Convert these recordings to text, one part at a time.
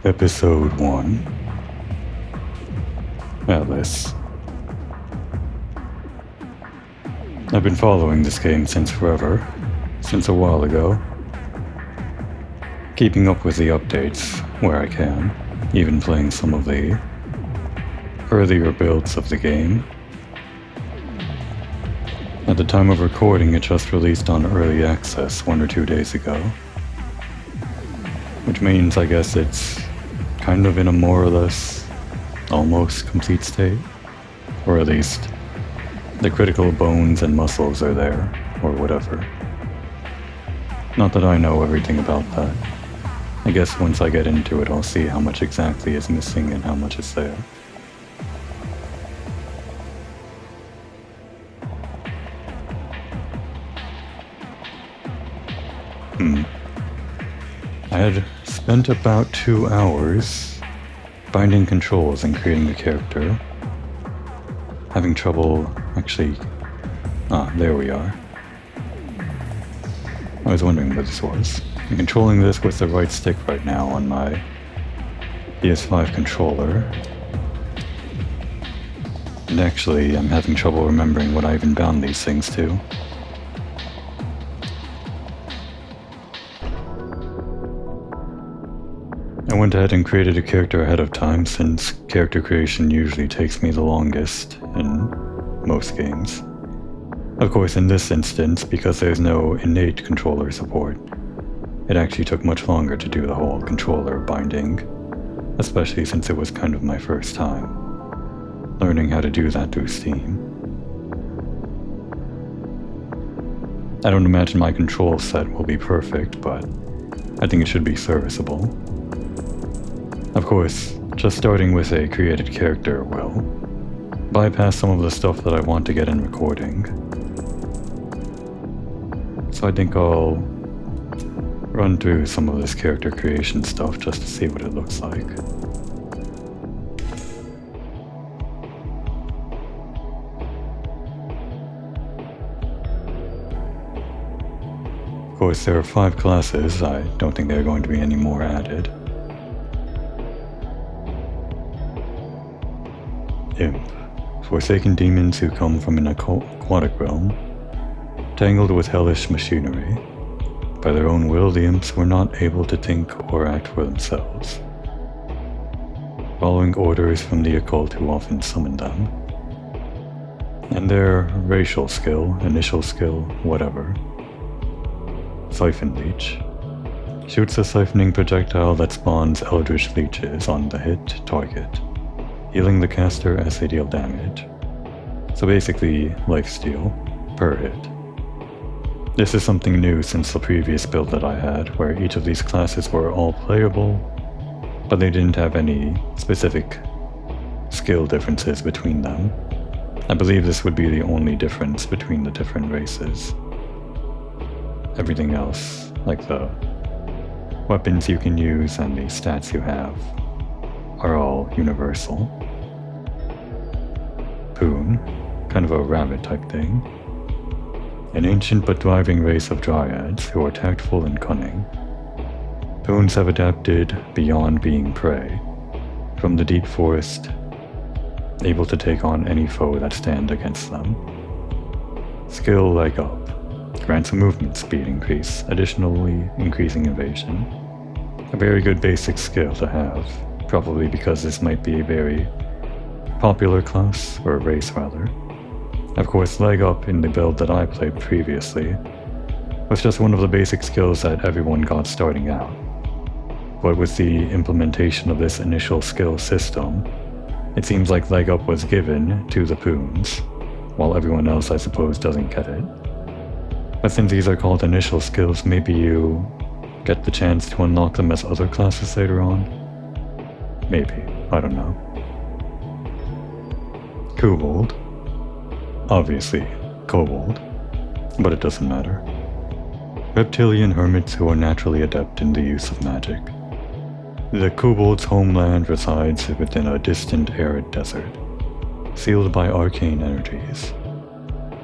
Episode 1 ATLYSS. I've been following this game since forever, since a while ago. Keeping up with the updates where I can, even playing some of the earlier builds of the game. At the time of recording, it just released on early access 1 or 2 days ago. Which means I guess it's kind of in a more or less almost complete state. Or at least the critical bones and muscles are there, or whatever. Not that I know everything about that. I guess once I get into it, I'll see how much exactly is missing and how much is there. I had spent about 2 hours binding controls and creating a character. Having trouble actually... there we are. I was wondering what this was. I'm controlling this with the right stick right now on my PS5 controller. And actually, I'm having trouble remembering what I even bound these things to. I went ahead and created a character ahead of time, since character creation usually takes me the longest in most games. Of course, in this instance, because there's no innate controller support, it actually took much longer to do the whole controller binding, especially since it was kind of my first time learning how to do that through Steam. I don't imagine my control set will be perfect, but I think it should be serviceable. Of course, just starting with a created character will bypass some of the stuff that I want to get in recording. So I think I'll run through some of this character creation stuff just to see what it looks like. Of course, there are 5 classes. I don't think there are going to be any more added. Imp. Forsaken demons who come from an aquatic realm, tangled with hellish machinery. By their own will, the imps were not able to think or act for themselves, following orders from the occult who often summoned them. And their racial skill, initial skill, whatever. Siphon Leech. Shoots a siphoning projectile that spawns eldritch leeches on the hit target, healing the caster as they deal damage. So basically, lifesteal per hit. This is something new since the previous build that I had, where each of these classes were all playable, but they didn't have any specific skill differences between them. I believe this would be the only difference between the different races. Everything else, like the weapons you can use and the stats you have, are all universal. Poon, kind of a rabbit type thing. An ancient but thriving race of dryads who are tactful and cunning. Poons have adapted beyond being prey, from the deep forest, able to take on any foe that stand against them. Skill leg up, grants a movement speed increase, additionally increasing evasion. A very good basic skill to have, probably because this might be a very popular class, or race rather. Of course, leg up in the build that I played previously was just one of the basic skills that everyone got starting out. But with the implementation of this initial skill system, it seems like leg up was given to the Poons, while everyone else I suppose doesn't get it. But since these are called initial skills, maybe you get the chance to unlock them as other classes later on? Maybe, I don't know. Kobold. Obviously, kobold, but it doesn't matter. Reptilian hermits who are naturally adept in the use of magic. The kobold's homeland resides within a distant arid desert, sealed by arcane energies.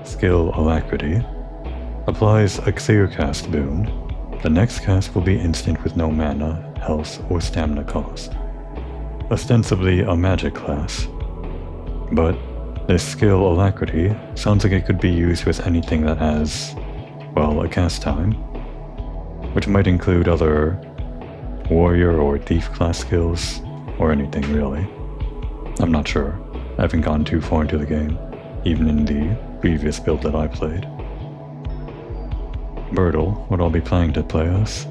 Skill Alacrity. Applies a clear cast boon. The next cast will be instant with no mana, health, or stamina cost. Ostensibly a magic class, but this skill Alacrity sounds like it could be used with anything that has, well, a cast time, which might include other warrior or thief class skills, or anything really. I'm not sure. I haven't gone too far into the game, even in the previous build that I played. Birdle would all be planning to play us.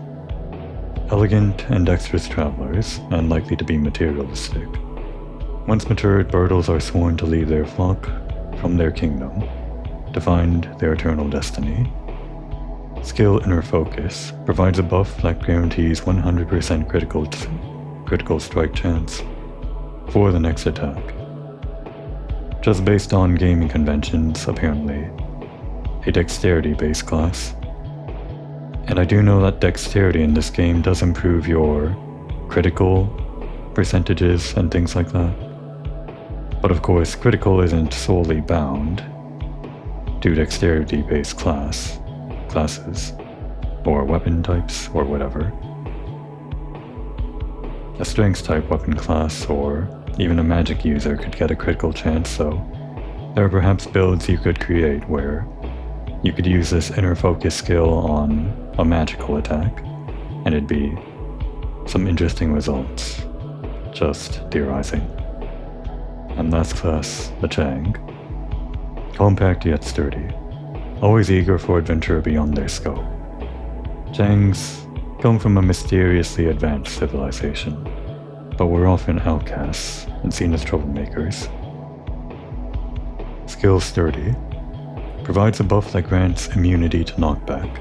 Elegant and dexterous travelers, and likely to be materialistic. Once matured, Birdles are sworn to leave their flock from their kingdom to find their eternal destiny. Skill Inner Focus provides a buff that guarantees 100% critical strike chance for the next attack. Just based on gaming conventions, apparently a dexterity-based class. And I do know that dexterity in this game does improve your critical percentages and things like that. But of course, critical isn't solely bound to dexterity-based classes, or weapon types, or whatever. A strength-type weapon class, or even a magic user could get a critical chance, so there are perhaps builds you could create where you could use this Inner Focus skill on a magical attack, and it'd be some interesting results. Just theorizing. And last class, the Chang. Compact yet sturdy, always eager for adventure beyond their scope. Changs come from a mysteriously advanced civilization, but were often outcasts and seen as troublemakers. Skill Sturdy provides a buff that grants immunity to knockback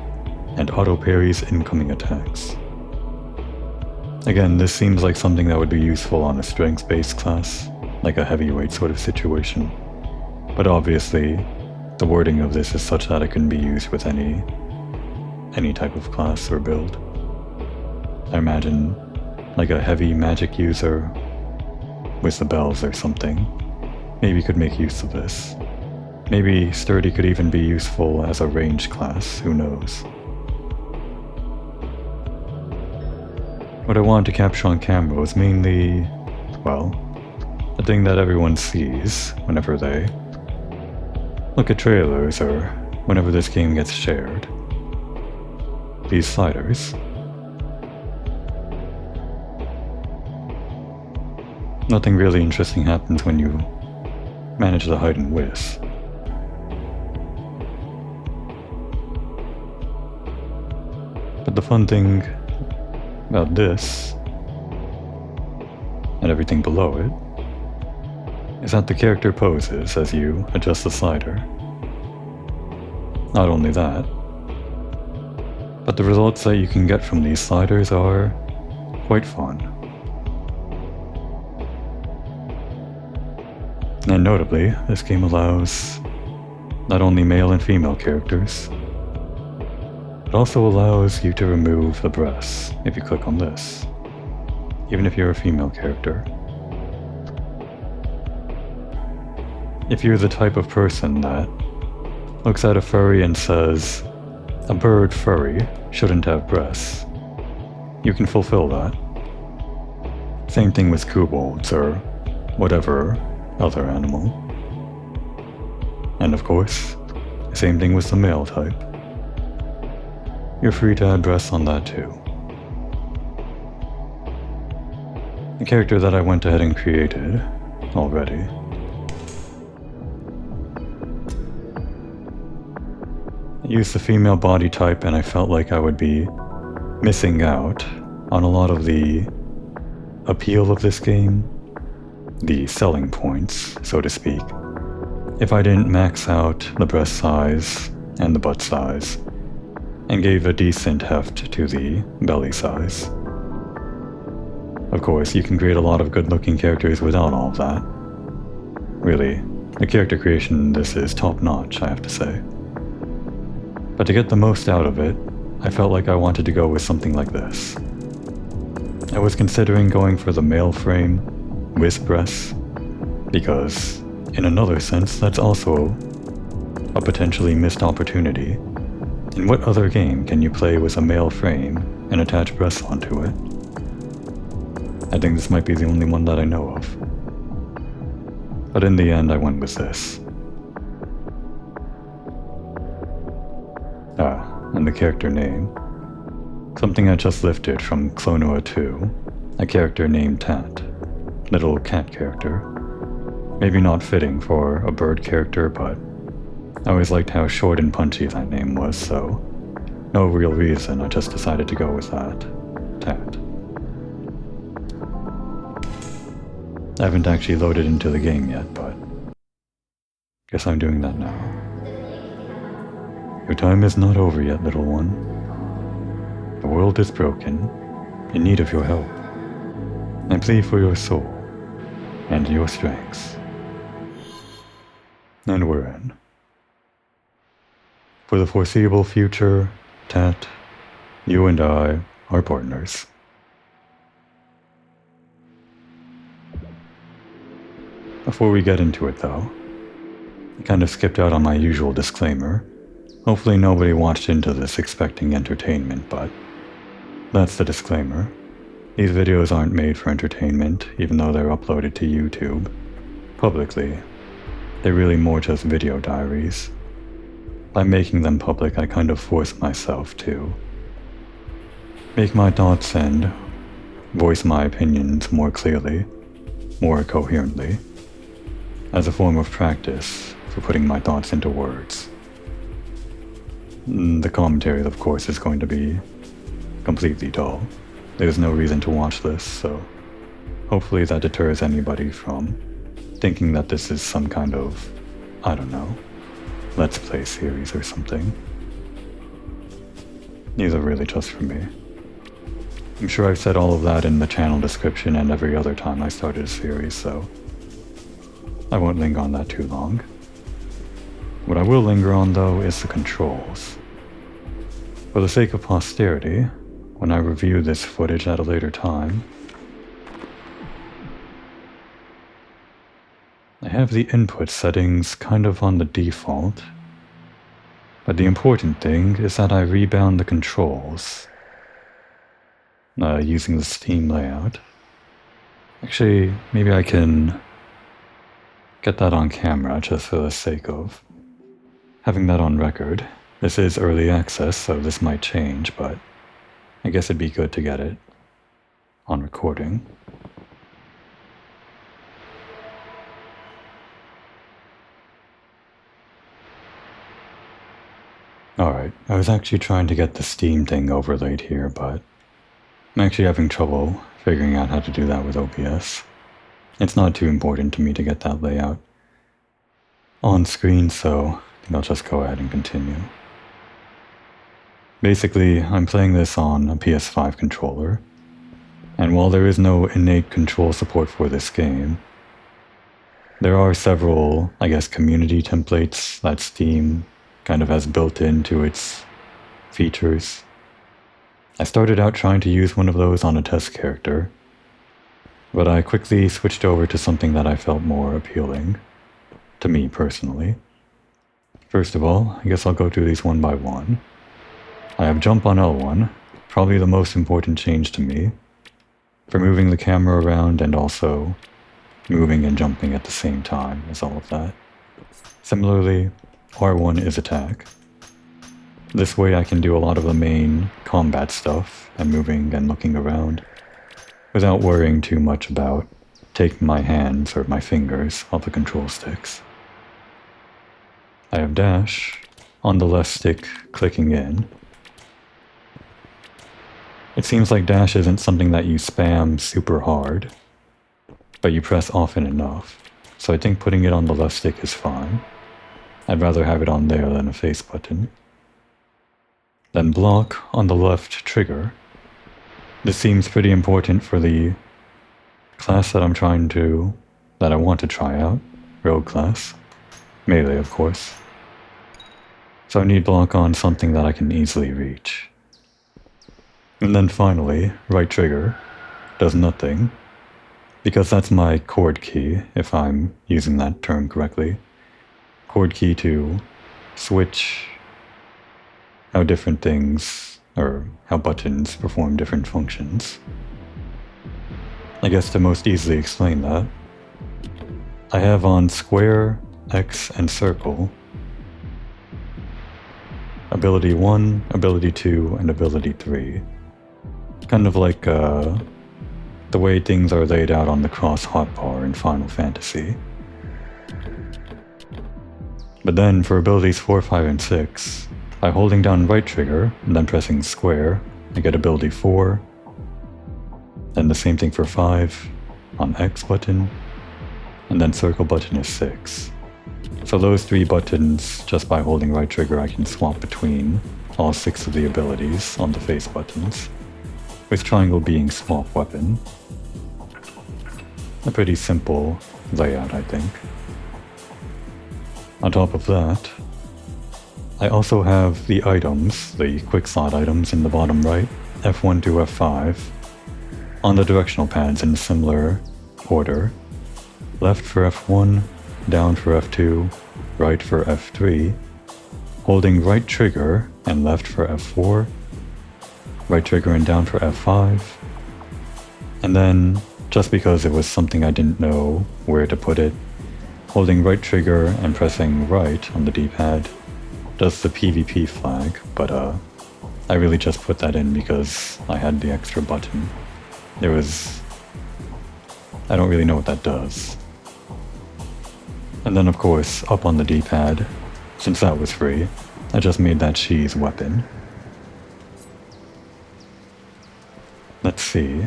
and auto-parries incoming attacks. Again, this seems like something that would be useful on a strength-based class, like a heavyweight sort of situation, but obviously the wording of this is such that it can be used with any type of class or build. I imagine like a heavy magic user with the bells or something maybe could make use of this. Maybe Sturdy could even be useful as a range class, who knows. What I wanted to capture on camera was mainly, well, the thing that everyone sees whenever they look at trailers or whenever this game gets shared. These sliders. Nothing really interesting happens when you manage the height and width. But the fun thing about this, and everything below it, is that the character poses as you adjust the slider. Not only that, but the results that you can get from these sliders are quite fun. And notably, this game allows not only male and female characters, it also allows you to remove the breasts if you click on this, even if you're a female character. If you're the type of person that looks at a furry and says, a bird furry shouldn't have breasts, you can fulfill that. Same thing with kobolds or whatever other animal. And of course, same thing with the male type. You're free to add breasts on that too. The character that I went ahead and created already used the female body type, and I felt like I would be missing out on a lot of the appeal of this game, the selling points, so to speak, if I didn't max out the breast size and the butt size, and gave a decent heft to the belly size. Of course, you can create a lot of good-looking characters without all of that. Really, the character creation in this is top-notch, I have to say. But to get the most out of it, I felt like I wanted to go with something like this. I was considering going for the male frame with breasts, because, in another sense, that's also a potentially missed opportunity. In what other game can you play with a male frame and attach breasts onto it? I think this might be the only one that I know of. But in the end, I went with this. And the character name. Something I just lifted from Clonoa 2, a character named Tat. Little cat character. Maybe not fitting for a bird character, but I always liked how short and punchy that name was, so no real reason, I just decided to go with that. Tat. I haven't actually loaded into the game yet, but guess I'm doing that now. Your time is not over yet, little one. The world is broken, in need of your help. I plead for your soul, and your strengths. And we're in. For the foreseeable future, Tat, you and I are partners. Before we get into it though, I kind of skipped out on my usual disclaimer. Hopefully nobody watched into this expecting entertainment, but that's the disclaimer. These videos aren't made for entertainment, even though they're uploaded to YouTube publicly. They're really more just video diaries. By making them public, I kind of force myself to make my thoughts and voice my opinions more clearly, more coherently, as a form of practice for putting my thoughts into words. The commentary, of course, is going to be completely dull. There's no reason to watch this, so hopefully that deters anybody from thinking that this is some kind of, I don't know, Let's Play series or something. These are really just for me. I'm sure I've said all of that in the channel description and every other time I started a series, so I won't linger on that too long. What I will linger on, though, is the controls. For the sake of posterity, when I review this footage at a later time, I have the input settings kind of on the default, but the important thing is that I rebound the controls using the Steam layout. Actually, maybe I can get that on camera just for the sake of having that on record. This is early access, so this might change, but I guess it'd be good to get it on recording. Alright, I was actually trying to get the Steam thing overlaid here, but I'm actually having trouble figuring out how to do that with OBS. It's not too important to me to get that layout on screen, so I think I'll just go ahead and continue. Basically, I'm playing this on a PS5 controller, and while there is no innate control support for this game, there are several, I guess, community templates that Steam kind of has built into its features. I started out trying to use one of those on a test character, but I quickly switched over to something that I felt more appealing to me personally. First of all, I guess I'll go through these one by one. I have jump on L1, probably the most important change to me, for moving the camera around and also moving and jumping at the same time as all of that. Similarly, R1 is attack. This way I can do a lot of the main combat stuff and moving and looking around without worrying too much about taking my hands or my fingers off the control sticks. I have dash on the left stick clicking in. It seems like dash isn't something that you spam super hard, but you press often enough, so I think putting it on the left stick is fine. I'd rather have it on there than a face button. Then block on the left trigger. This seems pretty important for the class that I want to try out, rogue class. Melee, of course. So I need block on something that I can easily reach. And then finally, right trigger does nothing, because that's my chord key, if I'm using that term correctly. Chord key to switch how different things, or how buttons perform different functions. I guess to most easily explain that, I have on square, X, and circle ability 1, ability 2, and ability 3. Kind of like the way things are laid out on the cross hotbar in Final Fantasy. But then for abilities 4, 5, and 6, by holding down right trigger and then pressing square, I get ability 4. Then the same thing for 5 on X button, and then circle button is 6. So those 3 buttons, just by holding right trigger, I can swap between all 6 of the abilities on the face buttons, with triangle being swap weapon. A pretty simple layout, I think. On top of that, I also have the items, the quick slot items in the bottom right, F1 to F5, on the directional pads in similar order. Left for F1, down for F2, right for F3, holding right trigger and left for F4, right trigger and down for F5, and then, just because it was something I didn't know where to put it, holding right trigger and pressing right on the D-pad does the PvP flag, but I really just put that in because I had the extra button. I don't really know what that does. And then of course, up on the D-pad, since that was free, I just made that cheese weapon. Let's see.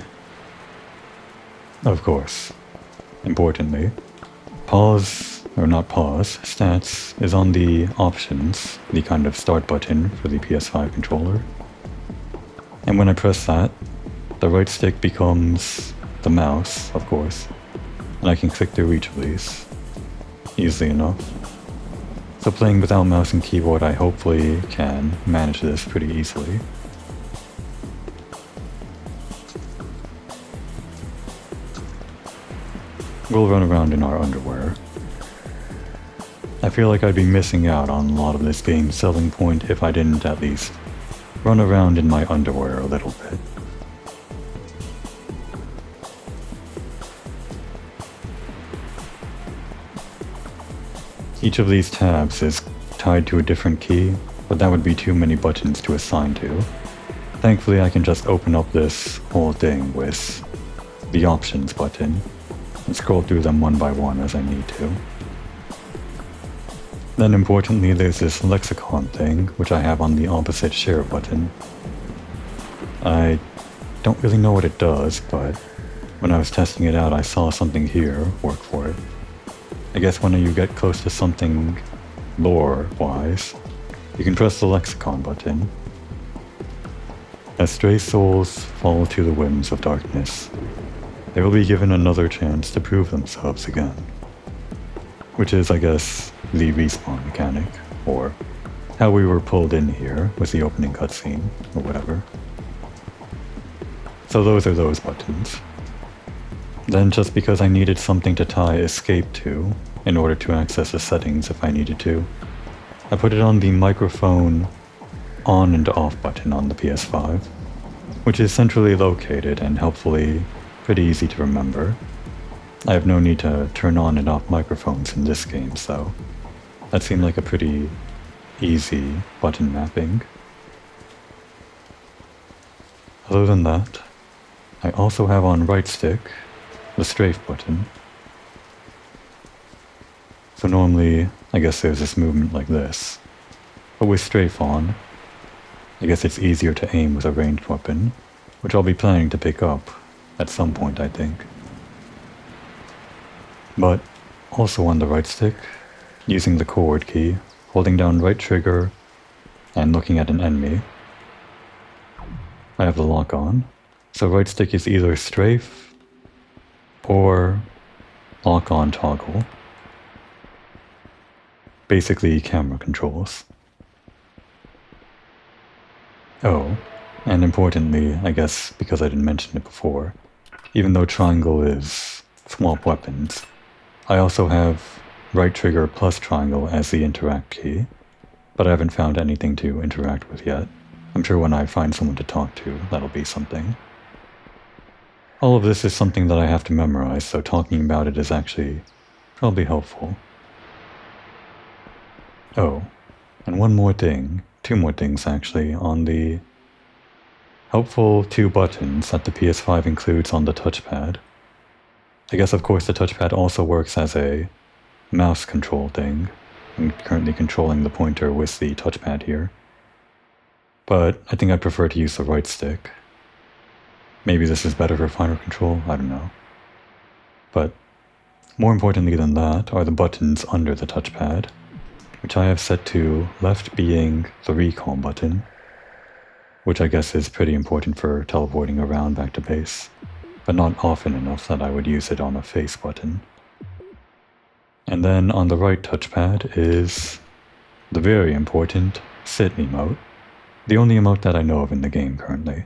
Of course, importantly, stats is on the options, the kind of start button for the PS5 controller. And when I press that, the right stick becomes the mouse, of course, and I can click through each of these easily enough. So playing without mouse and keyboard, I hopefully can manage this pretty easily. We'll run around in our underwear. I feel like I'd be missing out on a lot of this game's selling point if I didn't at least run around in my underwear a little bit. Each of these tabs is tied to a different key, but that would be too many buttons to assign to. Thankfully, I can just open up this whole thing with the options button and scroll through them one by one as I need to. Then importantly, there's this lexicon thing, which I have on the opposite share button. I don't really know what it does, but when I was testing it out, I saw something here work for it. I guess when you get close to something lore-wise, you can press the lexicon button. As stray souls fall to the whims of darkness, they will be given another chance to prove themselves again. Which is, I guess, the respawn mechanic, or how we were pulled in here with the opening cutscene, or whatever. So those are those buttons. Then just because I needed something to tie escape to, in order to access the settings if I needed to, I put it on the microphone on and off button on the PS5, which is centrally located and helpfully pretty easy to remember. I have no need to turn on and off microphones in this game, so that seemed like a pretty easy button mapping. Other than that, I also have on right stick the strafe button. So normally, I guess there's this movement like this, but with strafe on, I guess it's easier to aim with a ranged weapon, which I'll be planning to pick up at some point, I think. But also on the right stick, using the chord key, holding down right trigger, and looking at an enemy, I have the lock on. So right stick is either strafe or lock on toggle. Basically camera controls. Oh, and importantly, I guess because I didn't mention it before, even though triangle is swap weapons, I also have right trigger plus triangle as the interact key, but I haven't found anything to interact with yet. I'm sure when I find someone to talk to, that'll be something. All of this is something that I have to memorize, so talking about it is actually probably helpful. Oh, and one more thing, 2 more things actually, on the helpful 2 buttons that the PS5 includes on the touchpad. I guess of course the touchpad also works as a mouse control thing. I'm currently controlling the pointer with the touchpad here. But I think I prefer to use the right stick. Maybe this is better for finer control, I don't know. But more importantly than that are the buttons under the touchpad, which I have set to left being the recall button, which I guess is pretty important for teleporting around back to base, but not often enough that I would use it on a face button. And then on the right touchpad is the very important sit emote, the only emote that I know of in the game currently.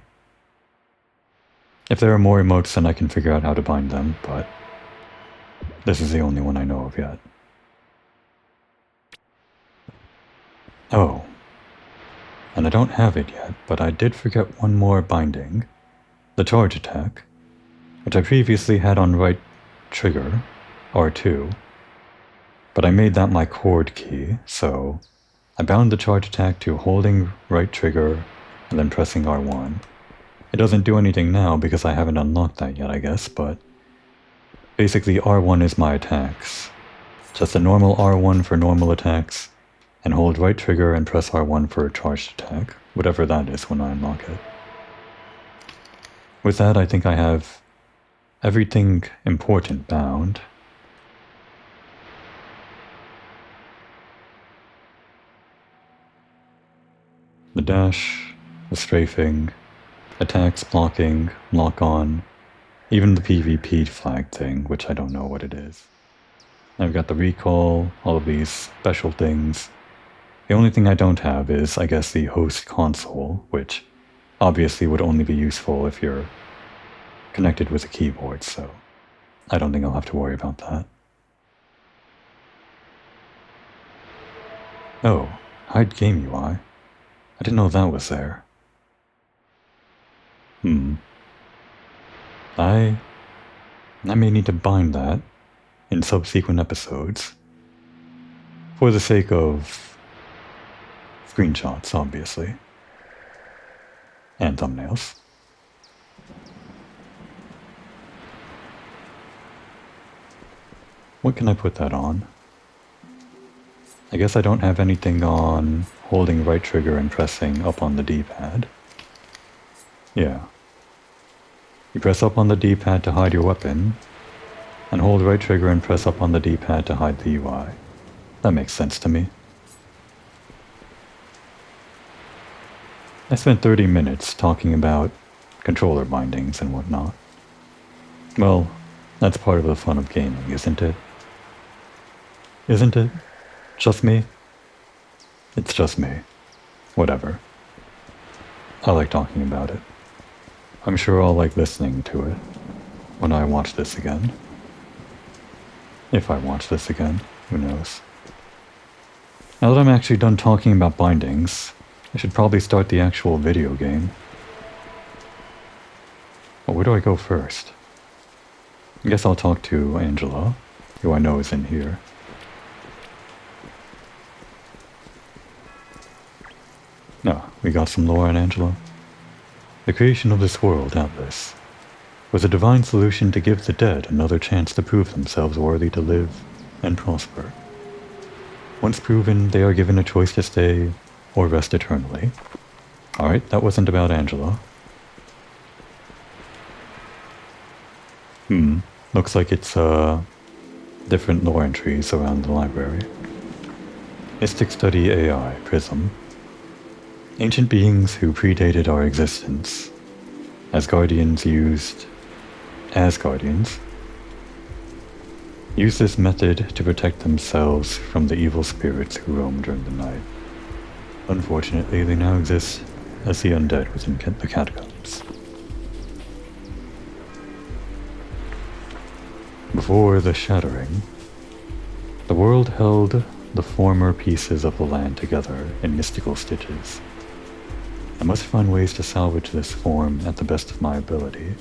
If there are more emotes, then I can figure out how to bind them, but this is the only one I know of yet. Oh, and I don't have it yet, but I did forget one more binding, the charge attack, which I previously had on right trigger, R2, but I made that my chord key, so I bound the charge attack to holding right trigger and then pressing R1. It doesn't do anything now because I haven't unlocked that yet, I guess, but basically R1 is my attacks. Just a normal R1 for normal attacks, and hold right trigger and press R1 for a charged attack, whatever that is when I unlock it. With that, I think I have everything important bound. The dash, the strafing, attacks, blocking, lock on, even the PvP flag thing, which I don't know what it is. I've got the recall, all of these special things. The only thing I don't have is, I guess, the host console, which obviously would only be useful if you're connected with a keyboard, so I don't think I'll have to worry about that. Oh, hide game UI. I didn't know that was there. I may need to bind that in subsequent episodes for the sake of screenshots, obviously, and thumbnails. What can I put that on? I guess I don't have anything on holding right trigger and pressing up on the D-pad. Yeah. You press up on the D-pad to hide your weapon, and hold right trigger and press up on the D-pad to hide the UI. That makes sense to me. I spent 30 minutes talking about controller bindings and whatnot. Well, that's part of the fun of gaming, isn't it? Isn't it? Just me? It's just me. Whatever. I like talking about it. I'm sure I'll like listening to it when I watch this again. If I watch this again, who knows. Now that I'm actually done talking about bindings, I should probably start the actual video game. But where do I go first? I guess I'll talk to Angela, who I know is in here. No, we got some lore on Angela. The creation of this world, ATLYSS, was a divine solution to give the dead another chance to prove themselves worthy to live and prosper. Once proven, they are given a choice to stay or rest eternally. Alright, that wasn't about Angela. Looks like it's different lore entries around the library. Mystic Study AI, Prism. Ancient beings who predated our existence, as guardians used this method to protect themselves from the evil spirits who roam during the night. Unfortunately, they now exist as the undead within the catacombs. Before the shattering, the world held the former pieces of the land together in mystical stitches. I must find ways to salvage this form at the best of my ability.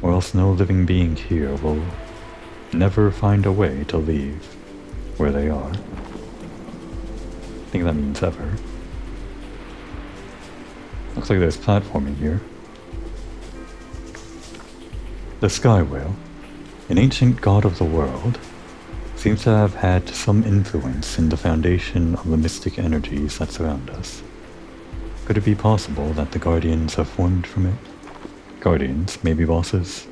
or else no living being here will never find a way to leave where they are. I think that means ever. Looks like there's platforming here. The Sky Whale, an ancient god of the world, seems to have had some influence in the foundation of the mystic energies that surround us. Could it be possible that the Guardians have formed from it? Guardians, maybe bosses?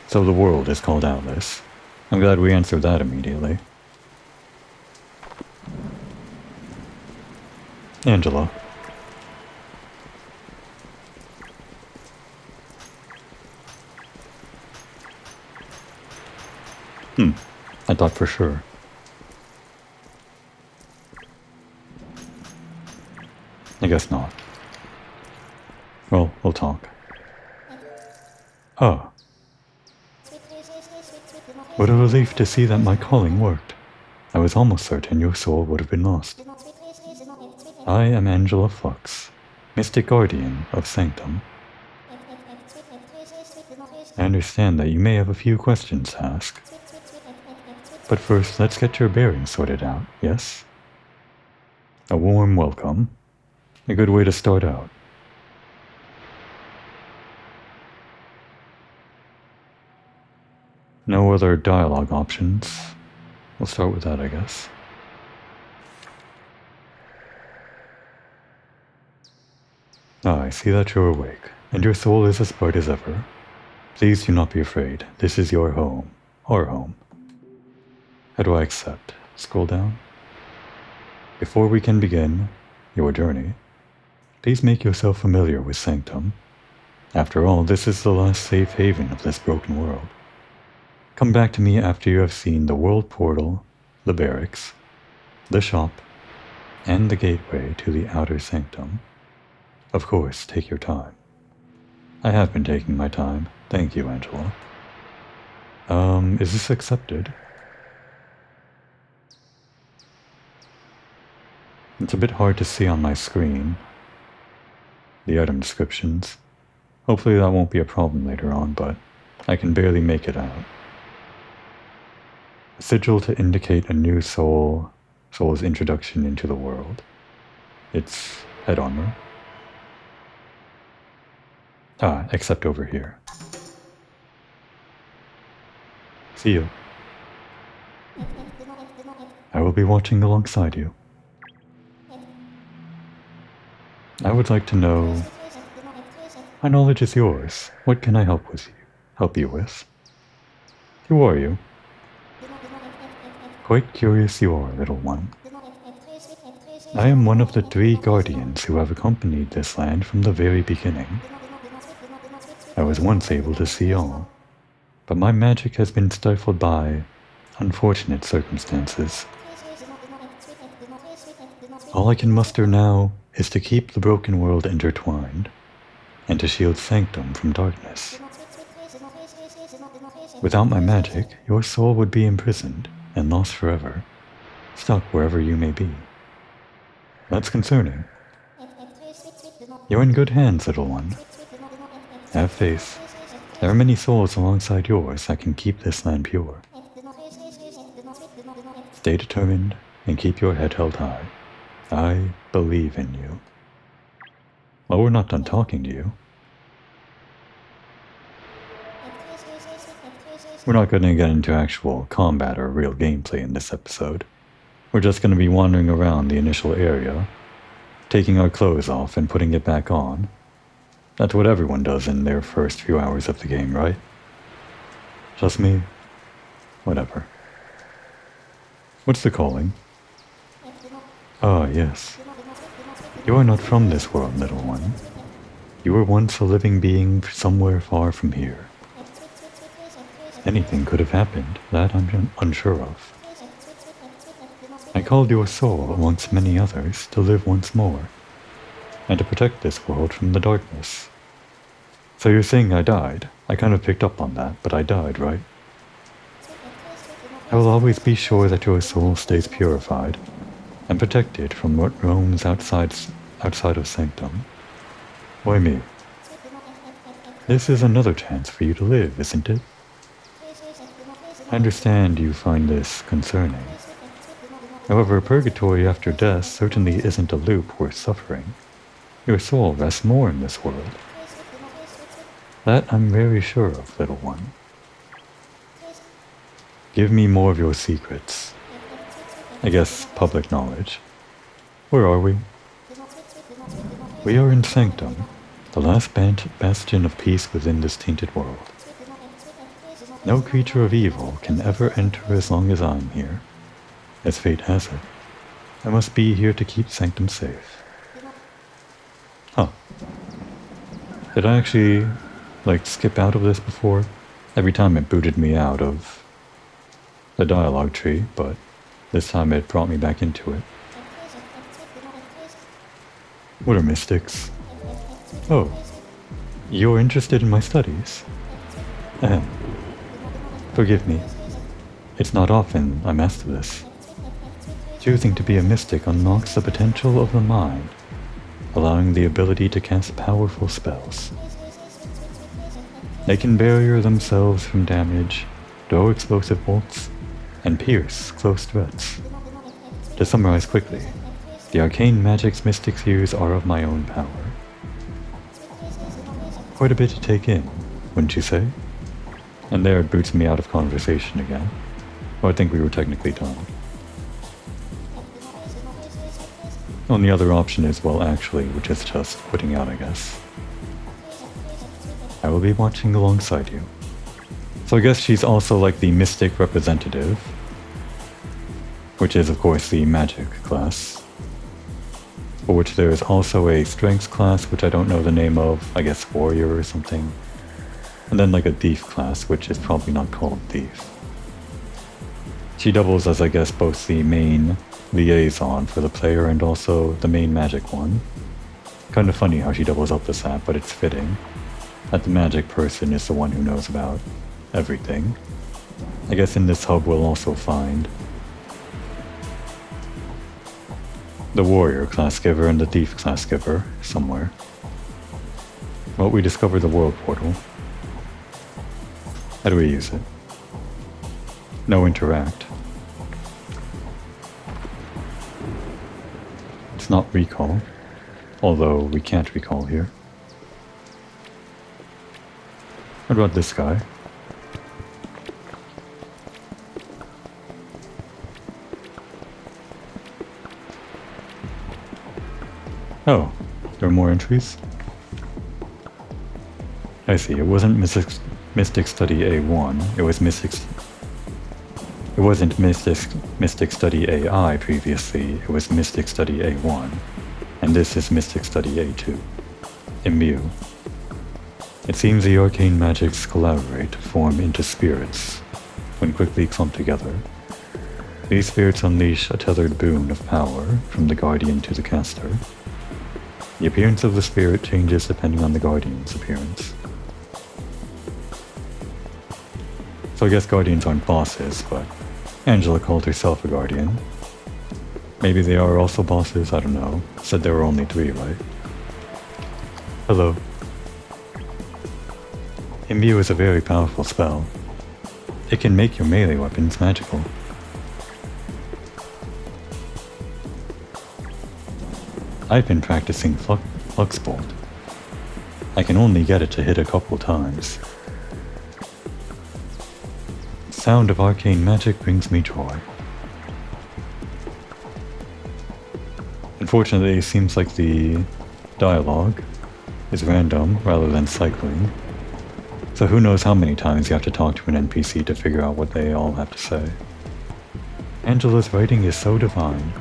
So the world is called ATLYSS. I'm glad we answered that immediately. Angela. I thought for sure. I guess not. Well, we'll talk. Ah. What a relief to see that my calling worked. I was almost certain your soul would have been lost. I am Angela Flux, Mystic Guardian of Sanctum. I understand that you may have a few questions to ask. But first, let's get your bearings sorted out, yes? A warm welcome. A good way to start out. No other dialogue options. We'll start with that, I guess. Ah, I see that you're awake, and your soul is as bright as ever. Please do not be afraid. This is your home. Our home. How do I accept? Scroll down. Before we can begin your journey, please make yourself familiar with Sanctum. After all, this is the last safe haven of this broken world. Come back to me after you have seen the world portal, the barracks, the shop, and the gateway to the outer sanctum. Of course, take your time. I have been taking my time. Thank you, Angela. Is this accepted? It's a bit hard to see on my screen. The item descriptions. Hopefully that won't be a problem later on, but I can barely make it out. A sigil to indicate a new soul's introduction into the world. It's head armor. Ah, except over here. See you. I will be watching alongside you. I would like to know... My knowledge is yours. What can I help you with? Who are you? Quite curious you are, little one. I am one of the 3 guardians who have accompanied this land from the very beginning. I was once able to see all, but my magic has been stifled by unfortunate circumstances. All I can muster now is to keep the broken world intertwined, and to shield Sanctum from darkness. Without my magic, your soul would be imprisoned and lost forever, stuck wherever you may be. That's concerning. You're in good hands, little one. Have faith. There are many souls alongside yours that can keep this land pure. Stay determined and keep your head held high. I believe in you. Well, we're not done talking to you. We're not going to get into actual combat or real gameplay in this episode. We're just going to be wandering around the initial area, taking our clothes off and putting it back on. That's what everyone does in their first few hours of the game, right? Just me? Whatever. What's the calling? Ah, yes. You are not from this world, little one. You were once a living being somewhere far from here. Anything could have happened, that I'm unsure of. I called your soul, amongst many others, to live once more, and to protect this world from the darkness. So you're saying I died? I kind of picked up on that, but I died, right? I will always be sure that your soul stays purified, and protected from what roams outside of Sanctum. Why me? This is another chance for you to live, isn't it? I understand you find this concerning. However, purgatory after death certainly isn't a loop worth suffering. Your soul rests more in this world. That I'm very sure of, little one. Give me more of your secrets. I guess public knowledge. Where are we? We are in Sanctum, the last bastion of peace within this tainted world. No creature of evil can ever enter as long as I'm here. As fate has it, I must be here to keep Sanctum safe. Huh. Did I actually, skip out of this before? Every time it booted me out of the dialogue tree, but this time it brought me back into it. What are mystics? Oh, you're interested in my studies? Ahem. Forgive me. It's not often I'm asked this. Choosing to be a mystic unlocks the potential of the mind, allowing the ability to cast powerful spells. They can barrier themselves from damage, throw explosive bolts, and pierce close threats. To summarize quickly, the arcane magics mystics use are of my own power. Quite a bit to take in, wouldn't you say? And there it boots me out of conversation again. Well, I think we were technically done. Only other option is, well, actually, which is just quitting out, I guess. I will be watching alongside you. So I guess she's also like the mystic representative, which is of course the magic class, for which there is also a strengths class, which I don't know the name of, I guess warrior or something, and then like a thief class, which is probably not called thief. She doubles as, I guess, both the main liaison for the player and also the main magic one. Kind of funny how she doubles up this app, but it's fitting that the magic person is the one who knows about everything. I guess in this hub we'll also find the warrior class giver and the thief class giver somewhere. Well, we discovered the world portal. How do we use it? No interact. It's not recall, although we can't recall here. What about this guy? Oh, there are more entries? I see, it wasn't Mystic Study A1, it wasn't Mystic Study AI previously, it was Mystic Study A1, and this is Mystic Study A2. Imbue. It seems the arcane magics collaborate to form into spirits, when quickly clumped together. These spirits unleash a tethered boon of power from the guardian to the caster. The appearance of the spirit changes depending on the guardian's appearance. So I guess guardians aren't bosses, but Angela called herself a guardian. Maybe they are also bosses, I don't know. Said there were only 3, right? Hello. Imbue is a very powerful spell. It can make your melee weapons magical. I've been practicing Flux Bolt. I can only get it to hit a couple times. The sound of arcane magic brings me joy. Unfortunately, it seems like the dialogue is random rather than cycling. So who knows how many times you have to talk to an NPC to figure out what they all have to say. Angela's writing is so divine.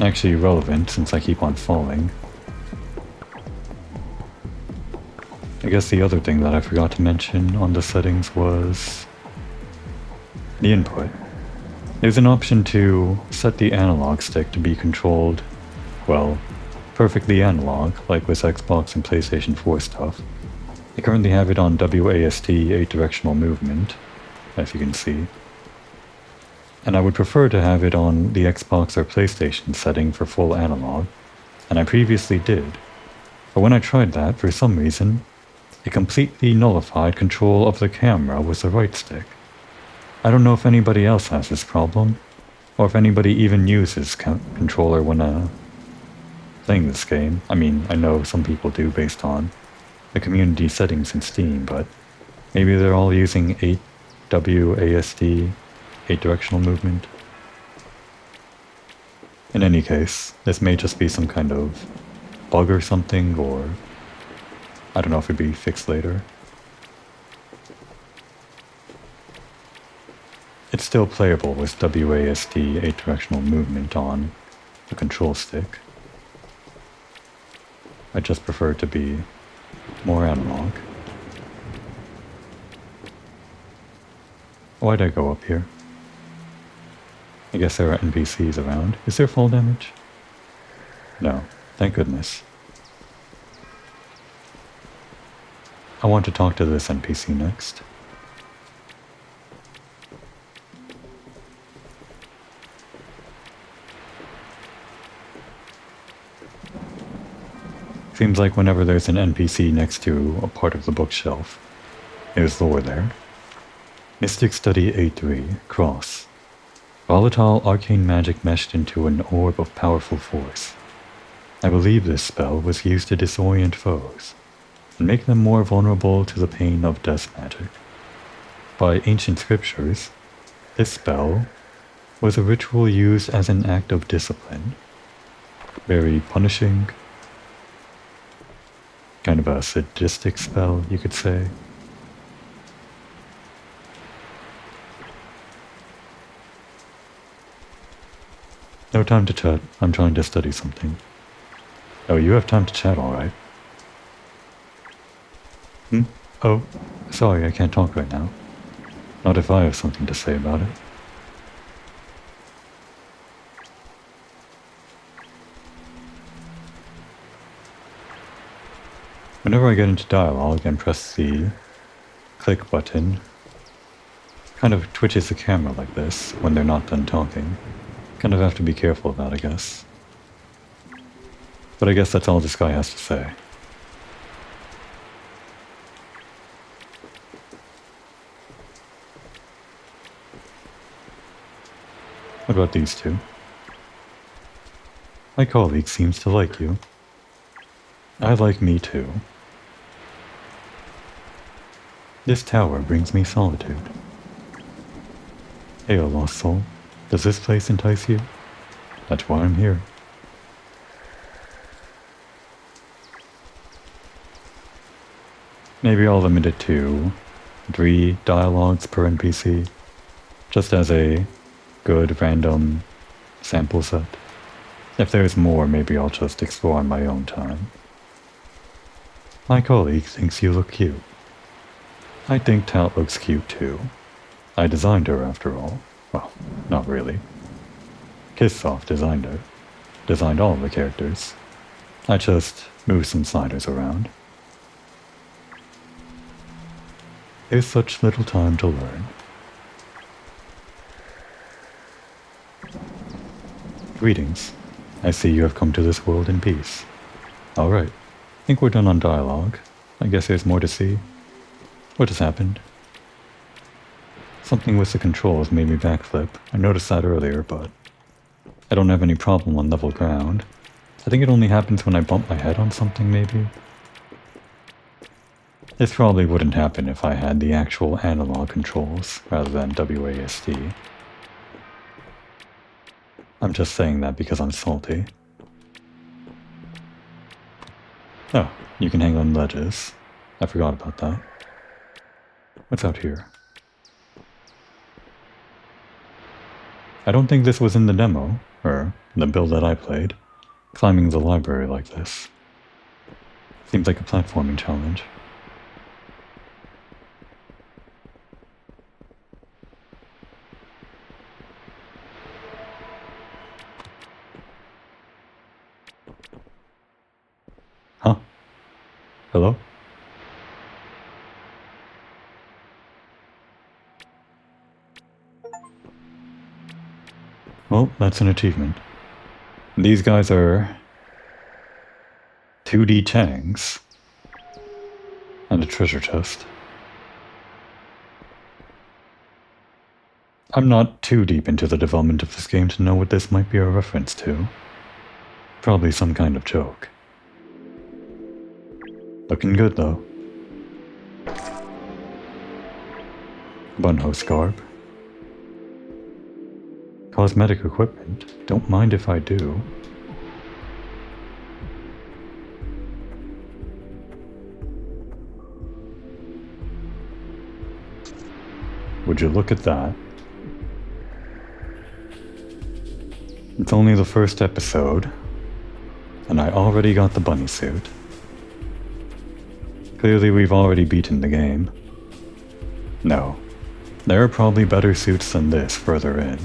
Actually relevant since I keep on falling. I guess the other thing that I forgot to mention on the settings was the input. There's an option to set the analog stick to be controlled, well, perfectly analog, like with Xbox and PlayStation 4 stuff. I currently have it on WASD 8-directional movement, as you can see. and I would prefer to have it on the Xbox or PlayStation setting for full analog, and I previously did. But when I tried that, for some reason, it completely nullified control of the camera with the right stick. I don't know if anybody else has this problem, or if anybody even uses controller when playing this game. I mean, I know some people do based on the community settings in Steam, but maybe they're all using 8WASD, 8 directional movement. In any case, this may just be some kind of bug or something, or I don't know if it'd be fixed later. It's still playable with WASD 8 directional movement on the control stick. I just prefer it to be more analog. Why'd I go up here? I guess there are NPCs around. Is there fall damage? No, thank goodness. I want to talk to this NPC next. Seems like whenever there's an NPC next to a part of the bookshelf, there's lore there. Mystic Study A3, Cross. Volatile arcane magic meshed into an orb of powerful force. I believe this spell was used to disorient foes, and make them more vulnerable to the pain of death magic. By ancient scriptures, this spell was a ritual used as an act of discipline. Very punishing. Kind of a sadistic spell, you could say. No time to chat. I'm trying to study something. Oh, you have time to chat, alright. Oh, sorry, I can't talk right now. Not if I have something to say about it. Whenever I get into dialogue and press the click button, kind of twitches the camera like this when they're not done talking. Kind of have to be careful of that, I guess. But I guess that's all this guy has to say. What about these two? My colleague seems to like you. I like me too. This tower brings me solitude. Hey, lost soul. Does this place entice you? That's why I'm here. Maybe I'll limit it to 3 dialogues per NPC, just as a good random sample set. If there's more, maybe I'll just explore on my own time. My colleague thinks you look cute. I think Tal looks cute too. I designed her after all. Well, not really. KisSoft designed her. Designed all of the characters. I just moved some sliders around. There's such little time to learn. Greetings. I see you have come to this world in peace. Alright. Think we're done on dialogue. I guess there's more to see. What has happened? Something with the controls made me backflip. I noticed that earlier, but I don't have any problem on level ground. I think it only happens when I bump my head on something, maybe. This probably wouldn't happen if I had the actual analog controls rather than WASD. I'm just saying that because I'm salty. Oh, you can hang on ledges. I forgot about that. What's out here? I don't think this was in the demo, or the build that I played. Climbing the library like this. Seems like a platforming challenge. Huh? Hello? Well, that's an achievement. These guys are 2D tanks and a treasure chest. I'm not too deep into the development of this game to know what this might be a reference to. Probably some kind of joke. Looking good though. Bunhost garb. Cosmetic equipment. Don't mind if I do. Would you look at that? It's only the first episode, and I already got the bunny suit. Clearly we've already beaten the game. No. There are probably better suits than this further in.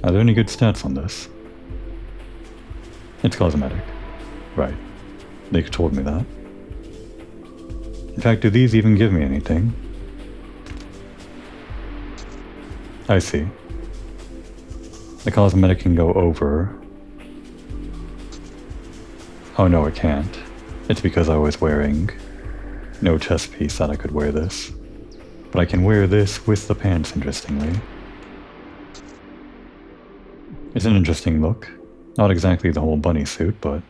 Are there any good stats on this? It's cosmetic. Right. They told me that. In fact, do these even give me anything? I see. The cosmetic can go over. Oh no, it can't. It's because I was wearing no chest piece that I could wear this. But I can wear this with the pants, interestingly. It's an interesting look. Not exactly the whole bunny suit, but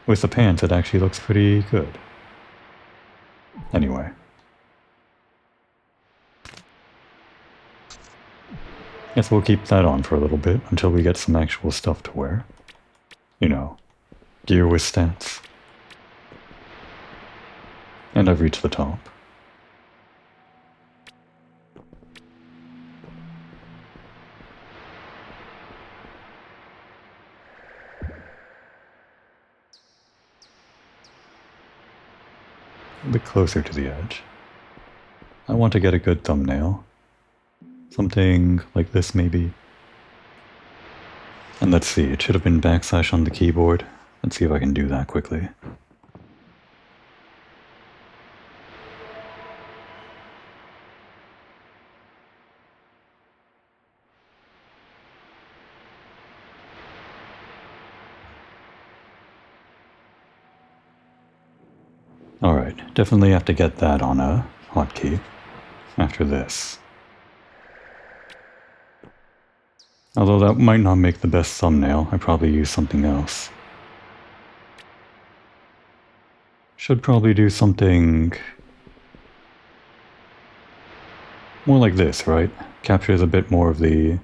with the pants it actually looks pretty good. Anyway. Guess we'll keep that on for a little bit until we get some actual stuff to wear. You know, gear with stats. And I've reached the top. A bit closer to the edge. I want to get a good thumbnail. Something like this, maybe. And let's see, it should have been backslash on the keyboard. Let's see if I can do that quickly. Alright, definitely have to get that on a hotkey after this. Although that might not make the best thumbnail, I probably use something else. Should probably do something more like this, right? Captures a bit more of the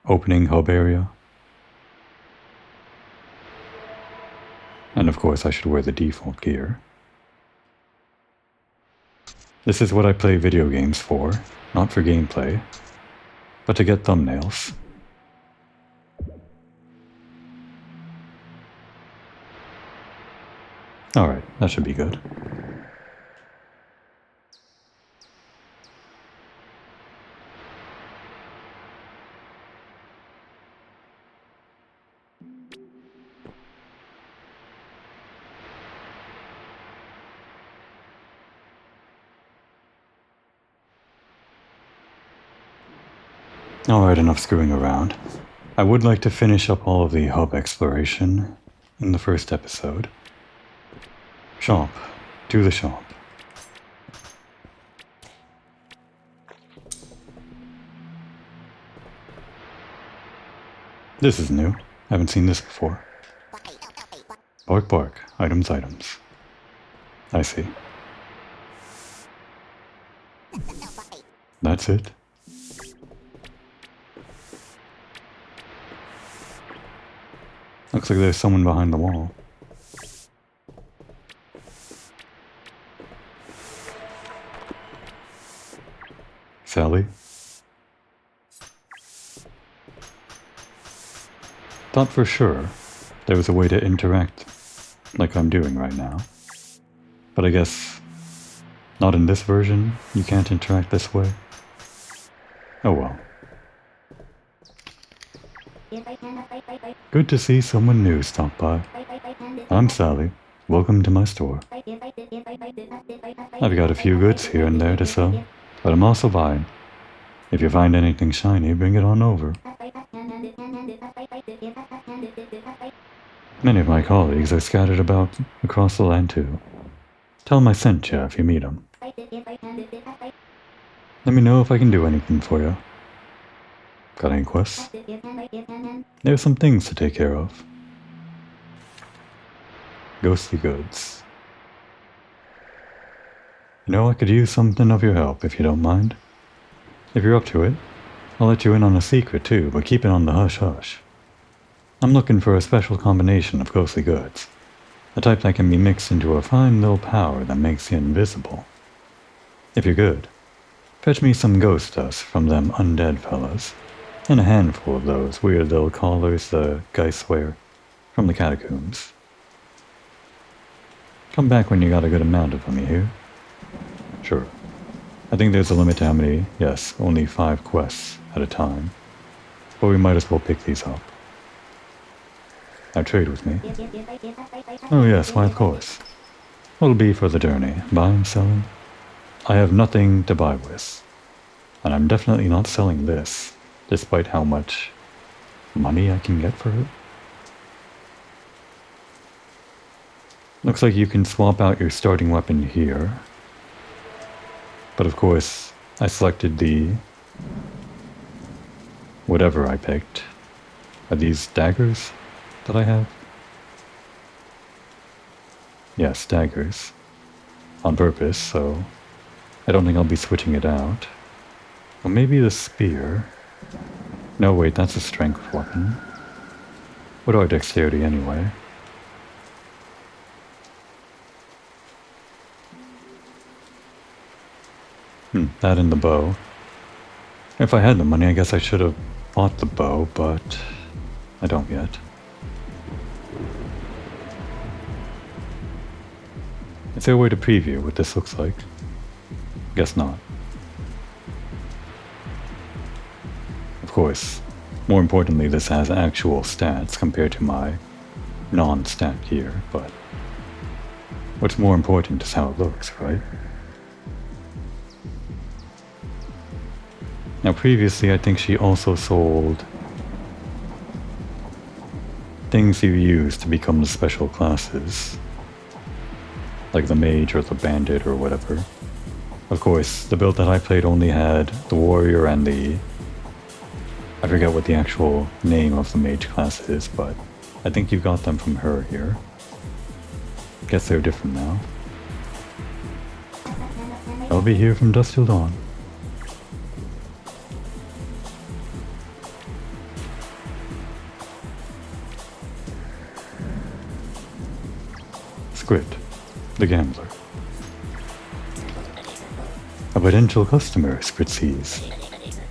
opening hub area. And of course I should wear the default gear. This is what I play video games for, not for gameplay, but to get thumbnails. Alright, that should be good. Alright, enough screwing around. I would like to finish up all of the hub exploration in the first episode. Shop. To the shop. This is new. Haven't seen this before. Bark, bark. Items, items. I see. That's it. Looks like there's someone behind the wall. Sally? Thought for sure there was a way to interact like I'm doing right now. But I guess not in this version. You can't interact this way. Oh well. Good to see someone new stop by. I'm Sally. Welcome to my store. I've got a few goods here and there to sell, but I'm also buying. If you find anything shiny, bring it on over. Many of my colleagues are scattered about across the land too. Tell them I sent you if you meet them. Let me know if I can do anything for you. Got any quests? There's some things to take care of. Ghostly goods. You know, I could use something of your help if you don't mind. If you're up to it, I'll let you in on a secret too, but keep it on the hush-hush. I'm looking for a special combination of ghostly goods. A type that can be mixed into a fine little powder that makes you invisible. If you're good, fetch me some ghost dust from them undead fellas, and a handful of those weird little collars the Geists wear from the catacombs. Come back when you got a good amount of them, you hear? Sure. I think there's a limit to how many, yes, only 5 quests at a time. But we might as well pick these up. Now trade with me. Oh yes, why of course. What'll be for the journey? Buying, selling? I have nothing to buy with. And I'm definitely not selling this, despite how much money I can get for it. Looks like you can swap out your starting weapon here. But of course, I selected the whatever I picked. Are these daggers that I have? Yes, daggers. On purpose, so I don't think I'll be switching it out. Well, maybe the spear. No, wait, that's a strength weapon. What are dexterity anyway? That and the bow. If I had the money, I guess I should have bought the bow, but I don't yet. Is there a way to preview what this looks like? Guess not. Of course, more importantly, this has actual stats compared to my non-stat gear, but what's more important is how it looks, right? Now previously, I think she also sold things you use to become the special classes, like the mage or the bandit or whatever. Of course, the build that I played only had the warrior and the... I forget what the actual name of the mage class is, but I think you got them from her here. Guess they're different now. I'll be here from dusk till dawn. Squid, the gambler. A potential customer, Squid sees.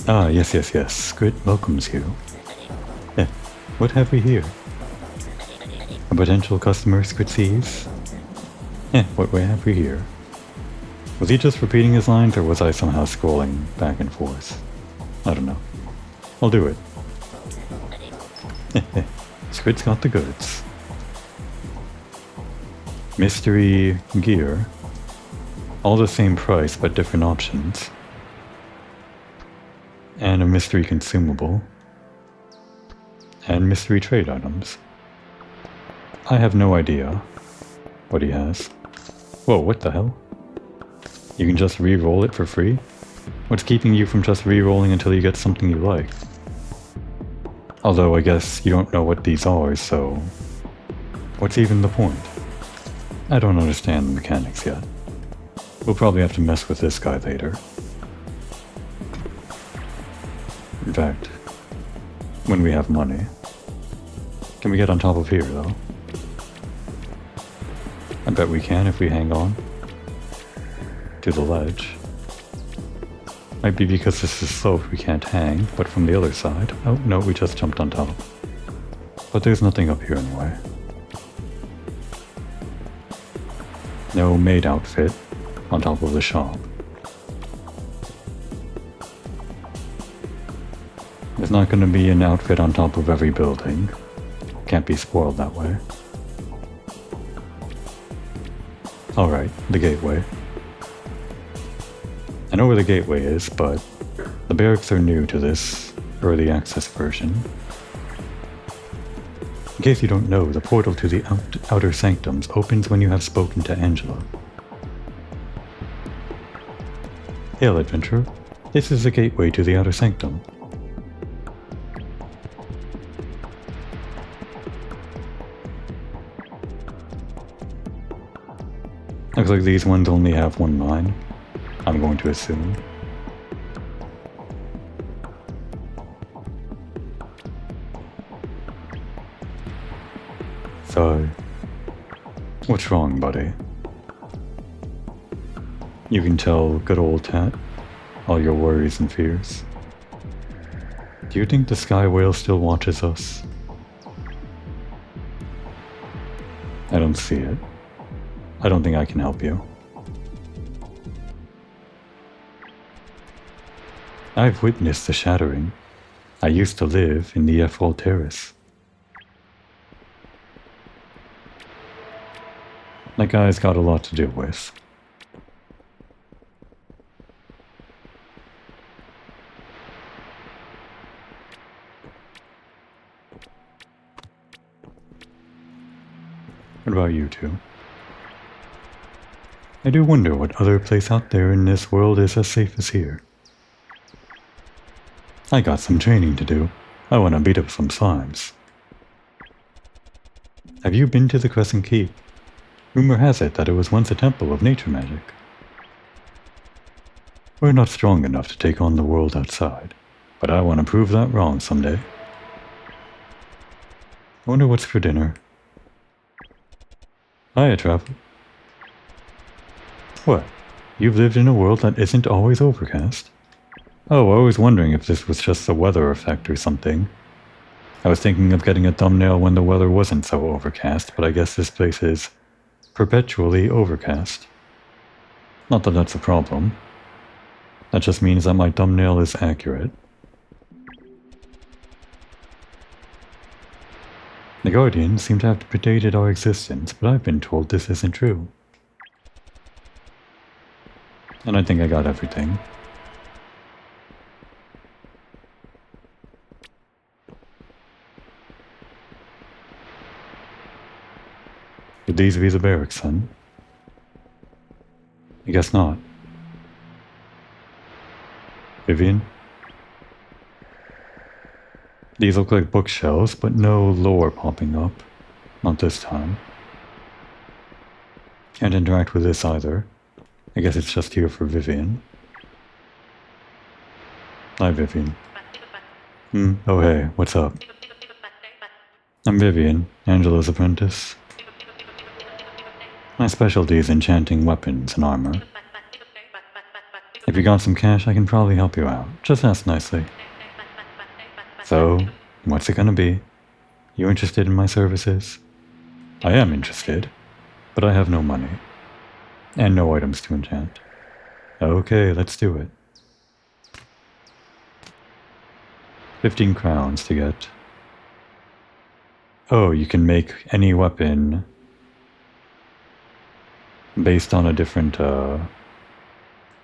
Ah, yes, Squid welcomes you. What have we here? A potential customer, Squid sees. What have we here? Was he just repeating his lines, or was I somehow scrolling back and forth? I don't know. I'll do it. Squid's got the goods. Mystery gear. All the same price, but different options. And a mystery consumable. And mystery trade items. I have no idea what he has. Whoa, what the hell? You can just re-roll it for free? What's keeping you from just re-rolling until you get something you like? Although I guess you don't know what these are, so... what's even the point? I don't understand the mechanics yet. We'll probably have to mess with this guy later. In fact, when we have money. Can we get on top of here, though? I bet we can if we hang on to the ledge. Might be because this is sloped we can't hang, but from the other side... oh, no, we just jumped on top. But there's nothing up here anyway. No maid outfit on top of the shop. There's not going to be an outfit on top of every building. Can't be spoiled that way. Alright, the gateway. I know where the gateway is, but The barracks are new to this early access version. In case you don't know, the portal to the outer sanctums opens when you have spoken to Angela. Hail, adventurer. This is the gateway to the outer sanctum. Looks like these ones only have one line, I'm going to assume. So, what's wrong, buddy? You can tell good old Tat all your worries and fears. Do you think the sky whale still watches us? I don't see it. I don't think I can help you. I've witnessed the shattering. I used to live in the FFmpeg. That guy's got a lot to deal with. What about you two? I do wonder what other place out there in this world is as safe as here. I got some training to do. I want to beat up some slimes. Have you been to the Crescent Keep? Rumor has it that it was once a temple of nature magic. We're not strong enough to take on the world outside, but I want to prove that wrong someday. I wonder what's for dinner. Hiya, Travel. What? You've lived in a world that isn't always overcast? Oh, I was wondering if this was just a weather effect or something. I was thinking of getting a thumbnail when the weather wasn't so overcast, but I guess this place is perpetually overcast. Not that that's a problem. That just means that my thumbnail is accurate. The Guardians seem to have predated our existence, but I've been told this isn't true. And I think I got everything. Would these be the barracks, then? I guess not. Vivian? These look like bookshelves, but no lore popping up. Not this time. Can't interact with this either. I guess it's just here for Vivian. Hi, Vivian. Oh hey, what's up? I'm Vivian, Angela's apprentice. My specialty is enchanting weapons and armor. If you got some cash, I can probably help you out. Just ask nicely. So, what's it gonna be? You interested in my services? I am interested, but I have no money. And no items to enchant. Okay, let's do it. 15 crowns to get. Oh, you can make any weapon based on a different,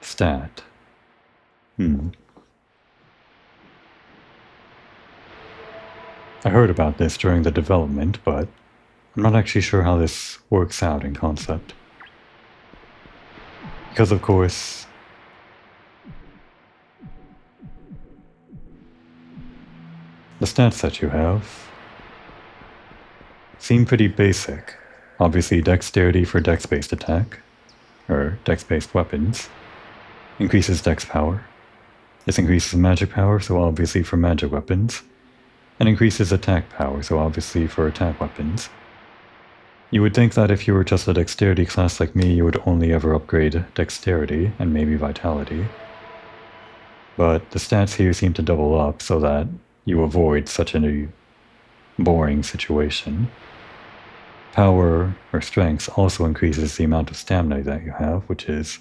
stat. I heard about this during the development, but I'm not actually sure how this works out in concept. Because of course, the stats that you have seem pretty basic. Obviously dexterity for dex-based attack, or dex-based weapons, increases dex power. This increases magic power, so obviously for magic weapons, and increases attack power, so obviously for attack weapons. You would think that if you were just a dexterity class like me, you would only ever upgrade dexterity and maybe vitality. But the stats here seem to double up so that you avoid such a boring situation. Power, or strength, also increases the amount of stamina that you have, which is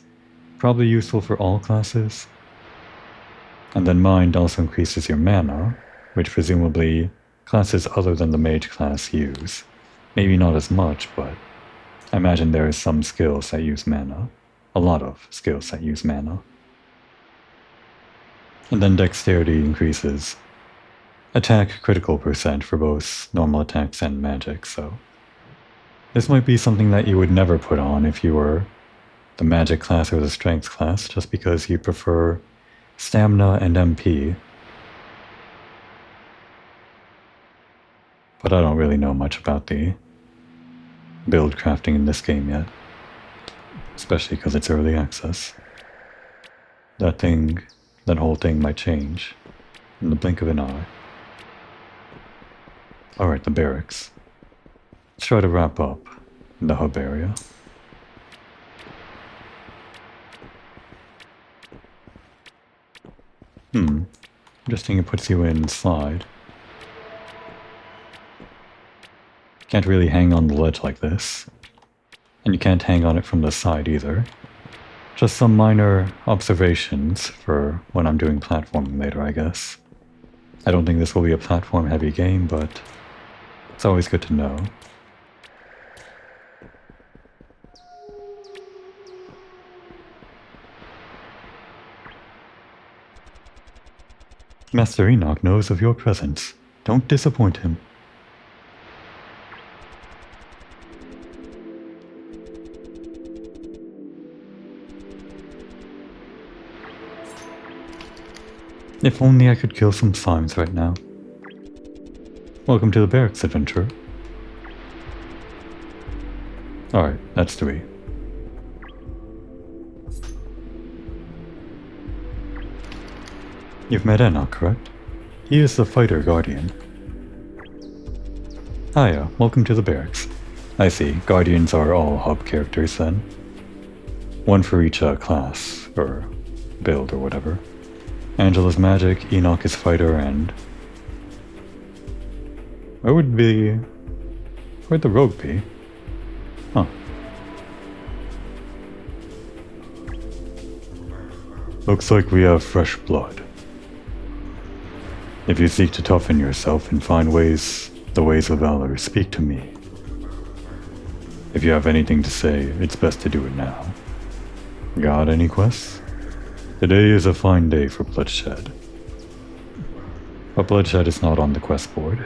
probably useful for all classes. And then mind also increases your mana, which presumably classes other than the mage class use. Maybe not as much, but I imagine there is some skills that use mana. A lot of skills that use mana. And then dexterity increases attack critical percent for both normal attacks and magic, so this might be something that you would never put on if you were the magic class or the strength class, just because you prefer stamina and MP. But I don't really know much about the build crafting in this game yet, especially because it's early access. That whole thing might change in the blink of an eye. Alright, the barracks. Let's try to wrap up the hub area. Interesting, it puts you in slide. Can't really hang on the ledge like this. And you can't hang on it from the side either. Just some minor observations for when I'm doing platforming later, I guess. I don't think this will be a platform-heavy game, but it's always good to know. Master Enoch knows of your presence. Don't disappoint him. If only I could kill some slimes right now. Welcome to the barracks, adventurer. Alright, that's 3. You've met Enoch, correct? He is the fighter guardian. Hiya, welcome to the barracks. I see, guardians are all hub characters then. One for each class, or build or whatever. Angela's magic, Enoch is fighter, and... Where'd the rogue be? Huh. Looks like we have fresh blood. If you seek to toughen yourself and find the ways of valor, speak to me. If you have anything to say, it's best to do it now. Got any quests? Today is a fine day for bloodshed. But bloodshed is not on the quest board.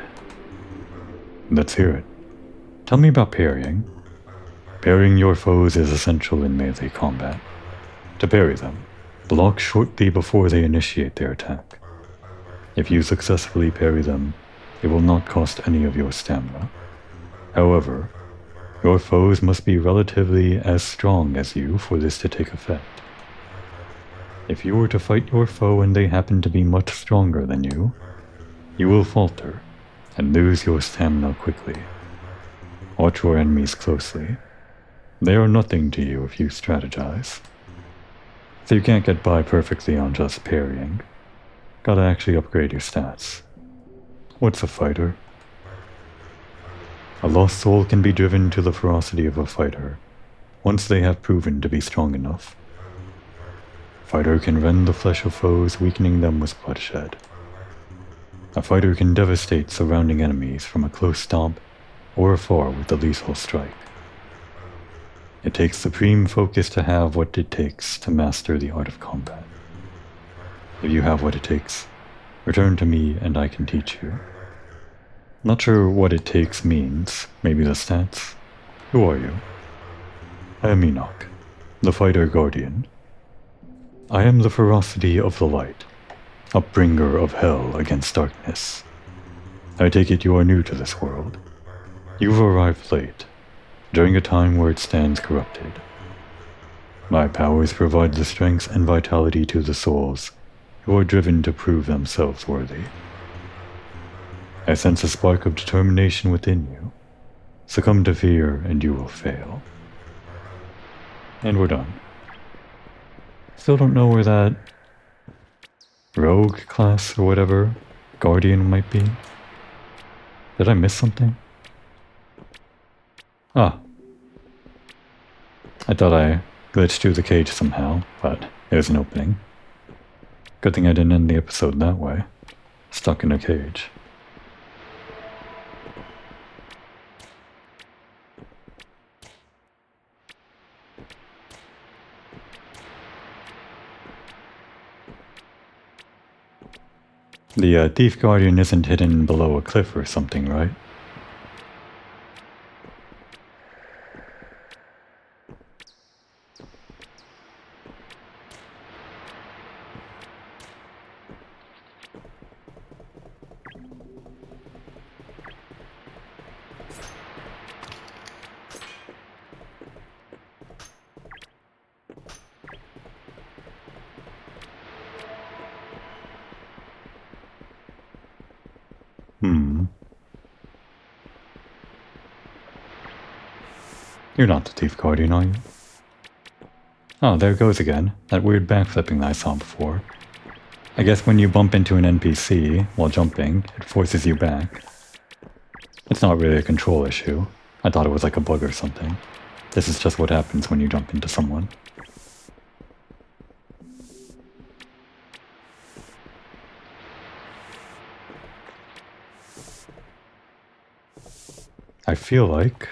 Let's hear it. Tell me about parrying. Parrying your foes is essential in melee combat. To parry them, block shortly before they initiate their attack. If you successfully parry them, it will not cost any of your stamina. However, your foes must be relatively as strong as you for this to take effect. If you were to fight your foe and they happen to be much stronger than you will falter and lose your stamina quickly. Watch your enemies closely. They are nothing to you if you strategize. So you can't get by perfectly on just parrying. Gotta actually upgrade your stats. What's a fighter? A lost soul can be driven to the ferocity of a fighter, once they have proven to be strong enough. Fighter can rend the flesh of foes, weakening them with bloodshed. A fighter can devastate surrounding enemies from a close stomp or afar with a lethal strike. It takes supreme focus to have what it takes to master the art of combat. If you have what it takes, return to me and I can teach you. Not sure what it takes means, maybe the stats? Who are you? I am Enoch, the fighter guardian. I am the ferocity of the light, upbringer of hell against darkness. I take it you are new to this world. You've arrived late, during a time where it stands corrupted. My powers provide the strength and vitality to the souls who are driven to prove themselves worthy. I sense a spark of determination within you. Succumb to fear and you will fail. And we're done. Still don't know where that rogue class or whatever guardian might be. Did I miss something? Ah. I thought I glitched through the cage somehow, but there's an opening. Good thing I didn't end the episode that way. Stuck in a cage. The Thief Guardian isn't hidden below a cliff or something, right? You're not the Thief Guardian, are you? Oh, there it goes again. That weird backflipping that I saw before. I guess when you bump into an NPC while jumping, it forces you back. It's not really a control issue. I thought it was like a bug or something. This is just what happens when you jump into someone. I feel like...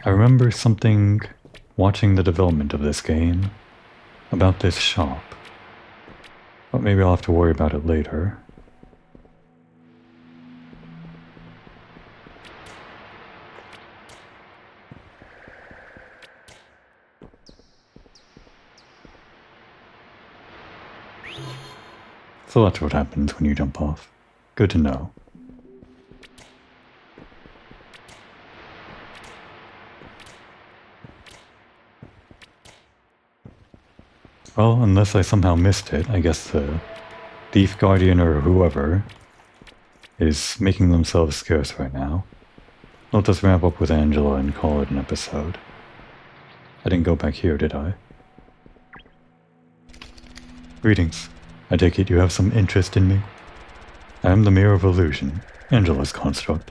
I remember something watching the development of this game about this shop. But maybe I'll have to worry about it later. So that's what happens when you jump off. Good to know. Well, unless I somehow missed it, I guess the Thief Guardian or whoever is making themselves scarce right now. Let us wrap up with Angela and call it an episode. I didn't go back here, did I? Greetings. I take it you have some interest in me? I am the Mirror of Illusion, Angela's construct.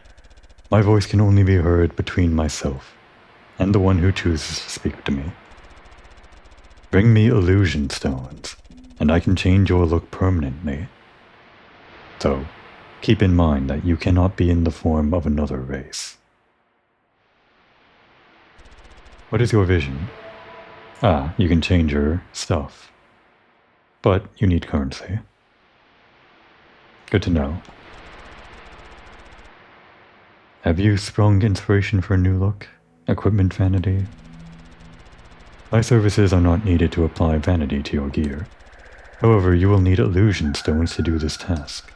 My voice can only be heard between myself and the one who chooses to speak to me. Bring me illusion stones, and I can change your look permanently. So, keep in mind that you cannot be in the form of another race. What is your vision? Ah, you can change your stuff. But you need currency. Good to know. Have you sprung inspiration for a new look? Equipment vanity? My services are not needed to apply vanity to your gear. However, you will need illusion stones to do this task.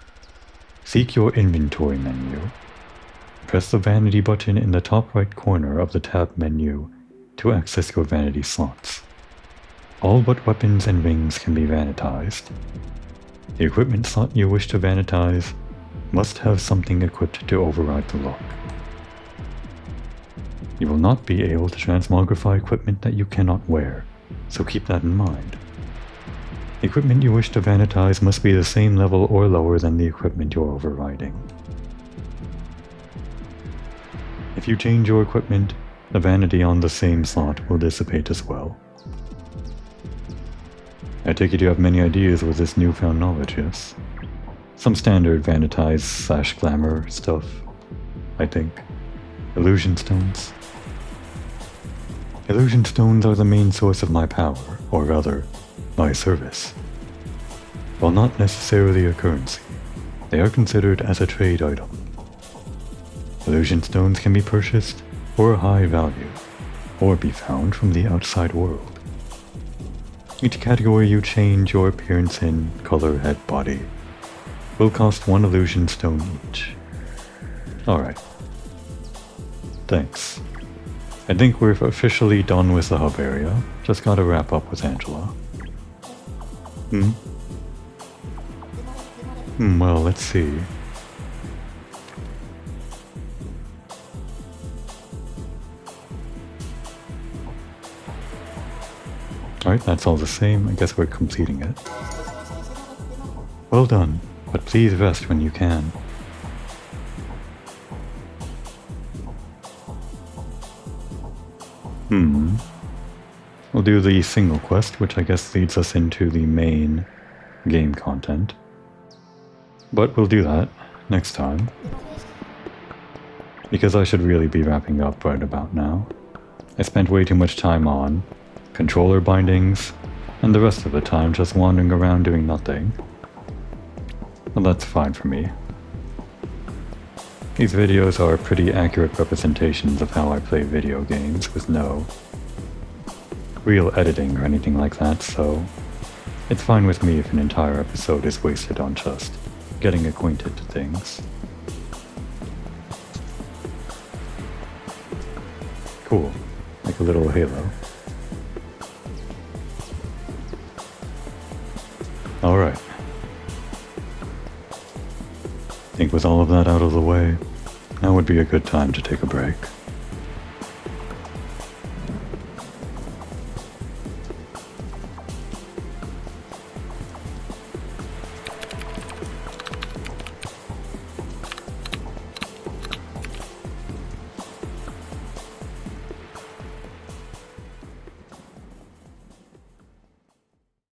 Seek your inventory menu. Press the vanity button in the top right corner of the tab menu to access your vanity slots. All but weapons and rings can be vanitized. The equipment slot you wish to vanitize must have something equipped to override the lock. You will not be able to transmogrify equipment that you cannot wear, so keep that in mind. The equipment you wish to vanitize must be the same level or lower than the equipment you're overriding. If you change your equipment, the vanity on the same slot will dissipate as well. I take it you have many ideas with this newfound knowledge, yes? Some standard vanitize/glamour stuff, I think. Illusion stones. Illusion stones are the main source of my power, or rather, my service. While not necessarily a currency, they are considered as a trade item. Illusion stones can be purchased for a high value, or be found from the outside world. Each category you change your appearance in, color, head, body, will cost 1 illusion stone each. Alright. Thanks. I think we're officially done with the hub area. Just gotta wrap up with Angela. Well, let's see. Alright, that's all the same. I guess we're completing it. Well done, but please rest when you can. We'll do the single quest, which I guess leads us into the main game content. But we'll do that next time. Because I should really be wrapping up right about now. I spent way too much time on controller bindings, and the rest of the time just wandering around doing nothing. Well, that's fine for me. These videos are pretty accurate representations of how I play video games with no real editing or anything like that, so it's fine with me if an entire episode is wasted on just getting acquainted to things. Cool, like a little halo. Alright. I think with all of that out of the way, now would be a good time to take a break.